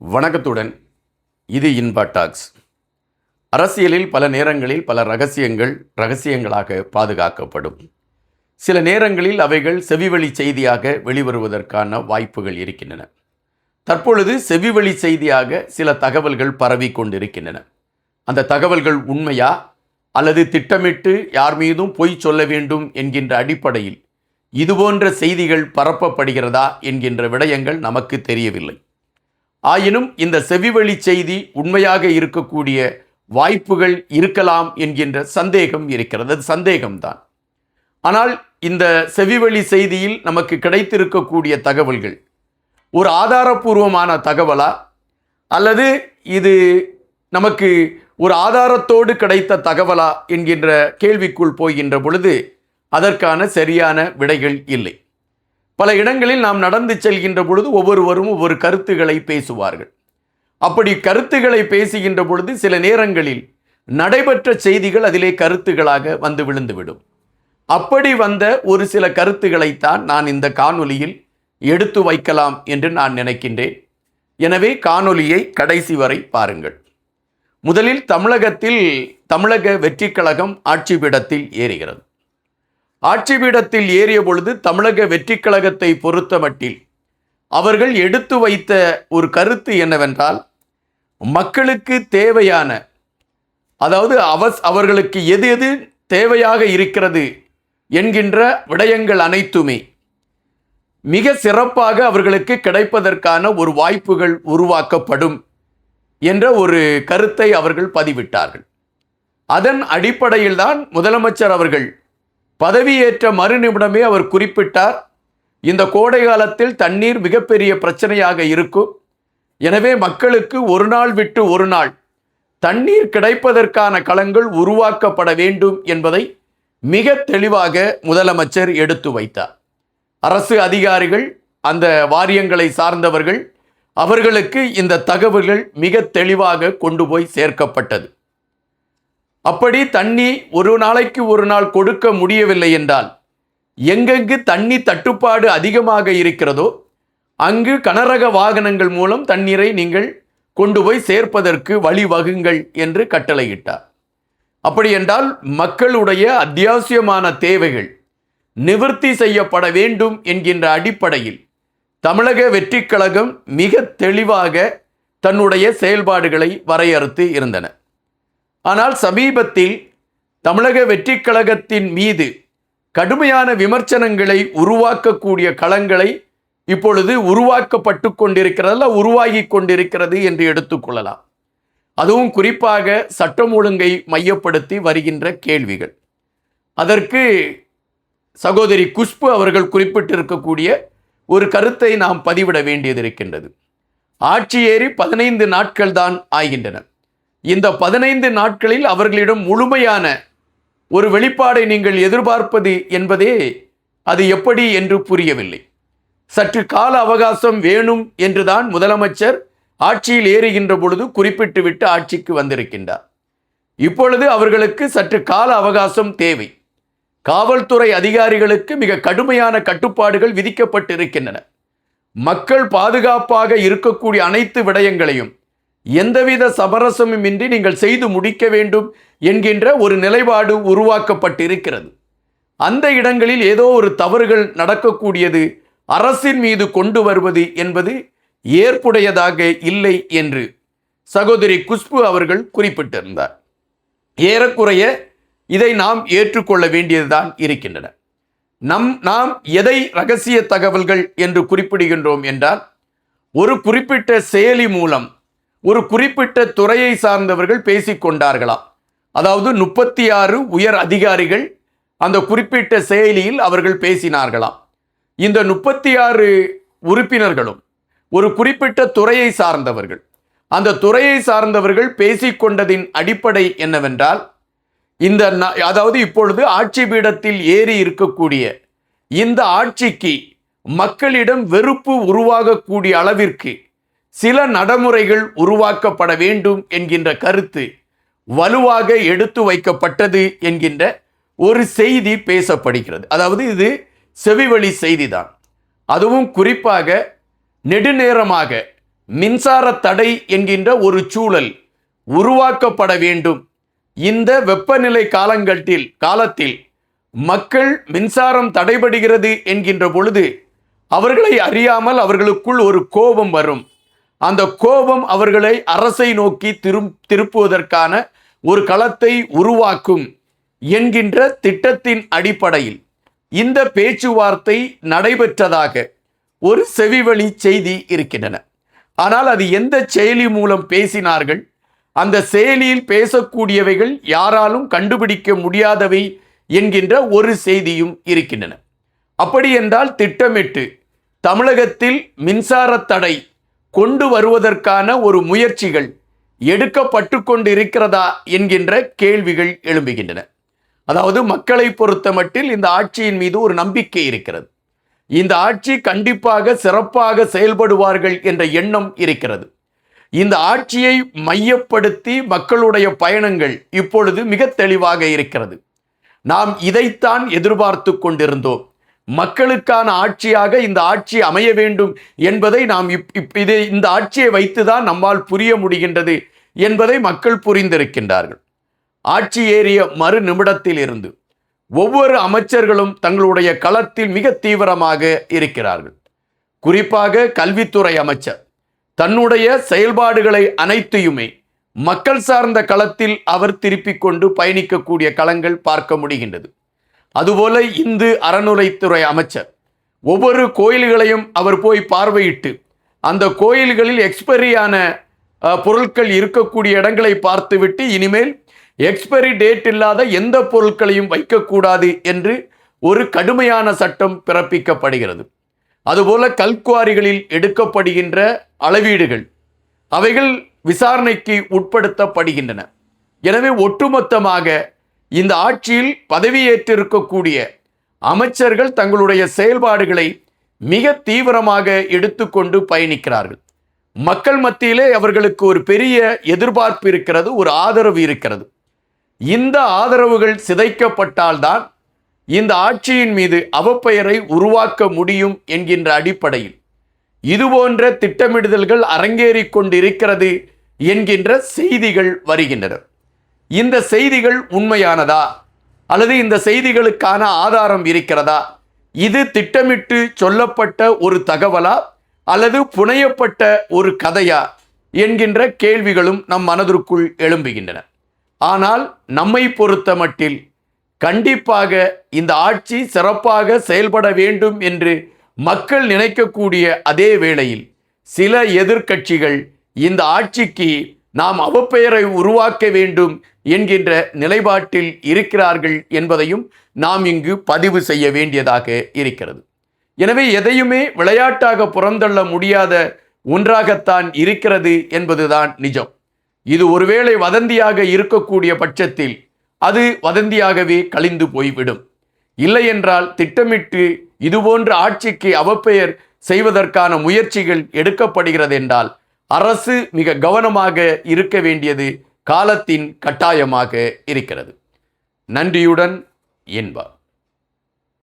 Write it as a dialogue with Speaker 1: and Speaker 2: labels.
Speaker 1: வணக்கத்துடன் இது இன்பா டாக்ஸ். அரசியலில் பல நேரங்களில் பல ரகசியங்களாக பாதுகாக்கப்படும். சில நேரங்களில் அவைகள் செவிவழி செய்தியாக வெளிவருவதற்கான வாய்ப்புகள் இருக்கின்றன. தற்பொழுது செவிவழி செய்தியாக சில தகவல்கள் பரவி கொண்டிருக்கின்றன. அந்த தகவல்கள் உண்மையா அல்லது திட்டமிட்டு யார் மீதும் பொய் சொல்ல வேண்டும் என்கின்ற அடிப்படையில் இதுபோன்ற செய்திகள் பரப்பப்படுகிறதா என்கின்ற விடயங்கள் நமக்கு தெரியவில்லை. ஆயினும் இந்த செவிவழி செய்தி உண்மையாக இருக்கக்கூடிய வாய்ப்புகள் இருக்கலாம் என்கின்ற சந்தேகம் இருக்கிறது. அது சந்தேகம்தான். ஆனால் இந்த செவிவழி செய்தியில் நமக்கு கிடைத்திருக்கக்கூடிய தகவல்கள் ஒரு ஆதாரபூர்வமான தகவலா அல்லது இது நமக்கு ஒரு ஆதாரத்தோடு கிடைத்த தகவலா என்கின்ற கேள்விக்குள் போகின்ற பொழுது அதற்கான சரியான விடைகள் இல்லை. பல இடங்களில் நாம் நடந்து செல்கின்ற பொழுது ஒவ்வொருவரும் ஒவ்வொரு கருத்துக்களை பேசுவார்கள். அப்படி கருத்துக்களை பேசுகின்ற பொழுது சில நேரங்களில் நடைபெற்ற செய்திகள் அதிலே கருத்துக்களாக வந்து விழுந்துவிடும். அப்படி வந்த ஒரு சில கருத்துக்களைத்தான் நான் இந்த காணொலியில் எடுத்து வைக்கலாம் என்று நான் நினைக்கின்றேன். எனவே காணொலியை கடைசி வரை பாருங்கள். முதலில் தமிழக வெற்றிக் கழகம் ஆட்சி பீடத்தில் ஏறுகிறது. ஆட்சி பீடத்தில் ஏறிய பொழுது தமிழக வெற்றிக் கழகத்தை பொறுத்த மட்டில் அவர்கள் எடுத்து வைத்த ஒரு கருத்து என்னவென்றால், மக்களுக்கு தேவையான, அதாவது அவர்களுக்கு எது எது தேவையாக இருக்கிறது என்கின்ற விடயங்கள் அனைத்துமே மிக சிறப்பாக அவர்களுக்கு கிடைப்பதற்கான ஒரு வாய்ப்புகள் உருவாக்கப்படும் என்ற ஒரு கருத்தை அவர்கள் பதிவிட்டார்கள். அதன் அடிப்படையில் தான் முதலமைச்சர் அவர்கள் பதவியேற்ற மறுநிமிடமே அவர் குறிப்பிட்டார், இந்த கோடை காலத்தில் தண்ணீர் மிகப்பெரிய பிரச்சனையாக இருக்கும். எனவே மக்களுக்கு ஒரு நாள் விட்டு ஒரு நாள் தண்ணீர் கிடைப்பதற்கான களங்கள் உருவாக்கப்பட வேண்டும் என்பதை மிக தெளிவாக முதலமைச்சர் எடுத்து வைத்தார். அரசு அதிகாரிகள், அந்த வாரியங்களை சார்ந்தவர்கள், அவர்களுக்கு இந்த தகவல்கள் மிக தெளிவாக கொண்டு போய் சேர்க்கப்பட்டது. அப்படி தண்ணி ஒரு நாளைக்கு ஒரு நாள் கொடுக்க முடியவில்லை என்றால், எங்கெங்கு தண்ணி தட்டுப்பாடு அதிகமாக இருக்கிறதோ அங்கு கனரக வாகனங்கள் மூலம் தண்ணீரை நீங்கள் கொண்டு போய் சேர்ப்பதற்கு வழிவகுங்கள் என்று கட்டளையிட்டார். அப்படி என்றால் மக்களுடைய அத்தியாவசியமான தேவைகள் நிவர்த்தி செய்யப்பட வேண்டும் என்கின்ற அடிப்படையில் தமிழக வெற்றிக் கழகம் மிக தெளிவாக தன்னுடைய செயல்பாடுகளை வரையறுத்து இருந்தன. ஆனால் சமீபத்தில் தமிழக வெற்றிக் கழகத்தின் மீது கடுமையான விமர்சனங்களை உருவாக்கக்கூடிய களங்களை இப்பொழுது உருவாக்கப்பட்டு கொண்டிருக்கிறதல்ல, உருவாகி கொண்டிருக்கிறது என்று எடுத்துக்கொள்ளலாம். அதுவும் குறிப்பாக சட்டம் ஒழுங்கை மையப்படுத்தி வருகின்ற கேள்விகள். அதற்கு சகோதரி குஷ்பு அவர்கள் குறிப்பிட்டிருக்கக்கூடிய ஒரு கருத்தை நாம் பதிவிட வேண்டியது இருக்கின்றது. ஆட்சி ஏறி 15 நாட்கள் தான் ஆகின்றன. இந்த 15 நாட்களில் அவர்களிடம் முழுமையான ஒரு வெளிப்பாடை நீங்கள் எதிர்பார்ப்பது என்பதே அது எப்படி என்று புரியவில்லை. சற்று கால அவகாசம் வேணும் என்றுதான் முதலமைச்சர் ஆட்சியில் ஏறுகின்ற பொழுது குறிப்பிட்டுவிட்டு ஆட்சிக்கு வந்திருக்கின்றார். இப்பொழுது அவர்களுக்கு சற்று கால அவகாசம் தேவை. காவல்துறை அதிகாரிகளுக்கு மிக கடுமையான கட்டுப்பாடுகள் விதிக்கப்பட்டிருக்கின்றன. மக்கள் பாதுகாப்பாக இருக்கக்கூடிய அனைத்து விடயங்களையும் எந்தவித சமரசமும் இன்றி நீங்கள் செய்து முடிக்க வேண்டும் என்கின்ற ஒரு நிலைப்பாடு உருவாக்கப்பட்டிருக்கிறது. அந்த இடங்களில் ஏதோ ஒரு தவறுகள் நடக்கக்கூடியது அரசின் மீது கொண்டு வருவது என்பது ஏற்புடையதாக இல்லை என்று சகோதரி குஷ்பு அவர்கள் குறிப்பிட்டிருந்தார். ஏறக்குறைய இதை நாம் ஏற்றுக்கொள்ள வேண்டியதுதான் இருக்கின்றன. நாம் எதை ரகசிய தகவல்கள் என்று குறிப்பிடுகின்றோம் என்றால், ஒரு குறிப்பிட்ட செயலி மூலம் ஒரு குறிப்பிட்ட துறையை சார்ந்தவர்கள் பேசிக்கொண்டார்களாம். அதாவது 36 உயர் அதிகாரிகள் அந்த குறிப்பிட்ட செயலியில் அவர்கள் பேசினார்களாம். இந்த 36 உறுப்பினர்களும் ஒரு குறிப்பிட்ட துறையை சார்ந்தவர்கள். அந்த துறையை சார்ந்தவர்கள் பேசிக்கொண்டதின் அடிப்படை என்னவென்றால், அதாவது இப்பொழுது ஆட்சி பீடத்தில் ஏறி இருக்கக்கூடிய இந்த ஆட்சிக்கு மக்களிடம் வெறுப்பு உருவாகக்கூடிய அளவிற்கு சில நடைமுறைகள் உருவாக்கப்பட வேண்டும் என்கின்ற கருத்து வலுவாக எடுத்து வைக்கப்பட்டது என்கின்ற ஒரு செய்தி பேசப்படுகிறது. அதாவது இது செவிவழி செய்திதான். அதுவும் குறிப்பாக நெடுநேரமாக மின்சார தடை என்கின்ற ஒரு சூழல் உருவாக்கப்பட வேண்டும். இந்த வெப்பநிலை காலத்தில் மக்கள் மின்சாரம் தடைபடுகிறது என்கின்ற பொழுது அவர்களை அறியாமல் அவர்களுக்குள் ஒரு கோபம் வரும். அந்த கோபம் அவர்களை அரசை நோக்கி திருப்புவதற்கான ஒரு களத்தை உருவாக்கும் என்கின்ற திட்டத்தின் அடிப்படையில் இந்த பேச்சுவார்த்தை நடைபெற்றதாக ஒரு செவிவழி செய்தி இருக்கின்றன. ஆனால் அது எந்த செயலி மூலம் பேசினார்கள், அந்த செயலியில் பேசக்கூடியவைகள் யாராலும் கண்டுபிடிக்க முடியாதவை என்கின்ற ஒரு செய்தியும் இருக்கின்றன. அப்படி என்றால் திட்டமிட்டு தமிழகத்தில் மின்சார தடை கொண்டு வருவதற்கான ஒரு முயற்சிகள் எடுக்கப்பட்டு கொண்டிருக்கிறதா என்கின்ற கேள்விகள் எழும்புகின்றன. அதாவது மக்களை பொறுத்த மட்டில் இந்த ஆட்சியின் மீது ஒரு நம்பிக்கை இருக்கிறது. இந்த ஆட்சி கண்டிப்பாக சிறப்பாக செயல்படுவார்கள் என்ற எண்ணம் இருக்கிறது. இந்த ஆட்சியை மையப்படுத்தி மக்களுடைய பயணங்கள் இப்பொழுது மிக தெளிவாக இருக்கிறது. நாம் இதைத்தான் எதிர்பார்த்து கொண்டிருந்தோம். மக்களுக்கான ஆட்சியாக இந்த ஆட்சி அமைய வேண்டும் என்பதை நாம் இந்த ஆட்சியை வைத்துதான் நம்மால் புரிய முடிகின்றது என்பதை மக்கள் புரிந்திருக்கின்றார்கள். ஆட்சி ஏறிய மறு நிமிடத்தில் இருந்து ஒவ்வொரு அமைச்சர்களும் தங்களுடைய களத்தில் மிக தீவிரமாக இருக்கிறார்கள். குறிப்பாக கல்வித்துறை அமைச்சர் தன்னுடைய செயல்பாடுகளை அனைத்தையுமே மக்கள் சார்ந்த களத்தில் அவர் திருப்பிக் கொண்டு பயணிக்கக்கூடிய களங்கள் பார்க்க முடிகின்றது. அதுபோல இந்து அறநிலைத்துறை அமைச்சர் ஒவ்வொரு கோயில்களையும் அவர் போய் பார்வையிட்டு அந்த கோயில்களில் எக்ஸ்பைரியான பொருட்கள் இருக்கக்கூடிய இடங்களை பார்த்துவிட்டு இனிமேல் எக்ஸ்பைரி டேட் இல்லாத எந்த பொருட்களையும் வைக்கக்கூடாது என்று ஒரு கடுமையான சட்டம் பிறப்பிக்கப்படுகிறது. அதுபோல கல்குவாரிகளில் எடுக்கப்படுகின்ற அளவீடுகள் அவைகள் விசாரணைக்கு உட்படுத்தப்படுகின்றன. எனவே ஒட்டுமொத்தமாக இந்த ஆட்சியில் பதவியேற்றிருக்கக்கூடிய அமைச்சர்கள் தங்களுடைய செயல்பாடுகளை மிக தீவிரமாக எடுத்துக்கொண்டு பயணிக்கிறார்கள். மக்கள் மத்தியிலே அவர்களுக்கு ஒரு பெரிய எதிர்பார்ப்பு இருக்கிறது, ஒரு ஆதரவு இருக்கிறது. இந்த ஆதரவுகள் சிதைக்கப்பட்டால்தான் இந்த ஆட்சியின் மீது அவப்பெயரை உருவாக்க முடியும் என்கின்ற அடிப்படையில் இதுபோன்ற திட்டமிடுதல்கள் அரங்கேறிக் கொண்டிருக்கிறது என்கின்ற செய்திகள் வருகின்றன. இந்த செய்திகள் உண்மையானதா அல்லது இந்த செய்திகளுக்கான ஆதாரம் இருக்கிறதா? இது திட்டமிட்டு சொல்லப்பட்ட ஒரு தகவலா அல்லது புனையப்பட்ட ஒரு கதையா என்கின்ற கேள்விகளும் நம் மனதிற்குள் எழும்புகின்றன. ஆனால் நம்மை பொறுத்த மட்டில் கண்டிப்பாக இந்த ஆட்சி சிறப்பாக செயல்பட வேண்டும் என்று மக்கள் நினைக்கக்கூடிய அதே வேளையில் சில எதிர்க்கட்சிகள் இந்த ஆட்சிக்கு நாம் அவப்பெயரை உருவாக்க வேண்டும் என்கின்ற நிலைப்பாட்டில் இருக்கிறார்கள் என்பதையும் நாம் இங்கு பதிவு செய்ய வேண்டியதாக இருக்கிறது. எனவே எதையுமே விளையாட்டாக புறந்தள்ள முடியாத ஒன்றாகத்தான் இருக்கிறது என்பதுதான் நிஜம். இது ஒருவேளை வதந்தியாக இருக்கக்கூடிய பட்சத்தில் அது வதந்தியாகவே கழிந்து போய்விடும். இல்லை என்றால் திட்டமிட்டு இதுபோன்ற ஆட்சிக்கு அவப்பெயர் செய்வதற்கான முயற்சிகள் எடுக்கப்படுகிறது என்றால் அரசு மிக கவனமாக இருக்க வேண்டியது காலத்தின் கட்டாயமாக இருக்கிறது. நன்றியுடன் என்பார்.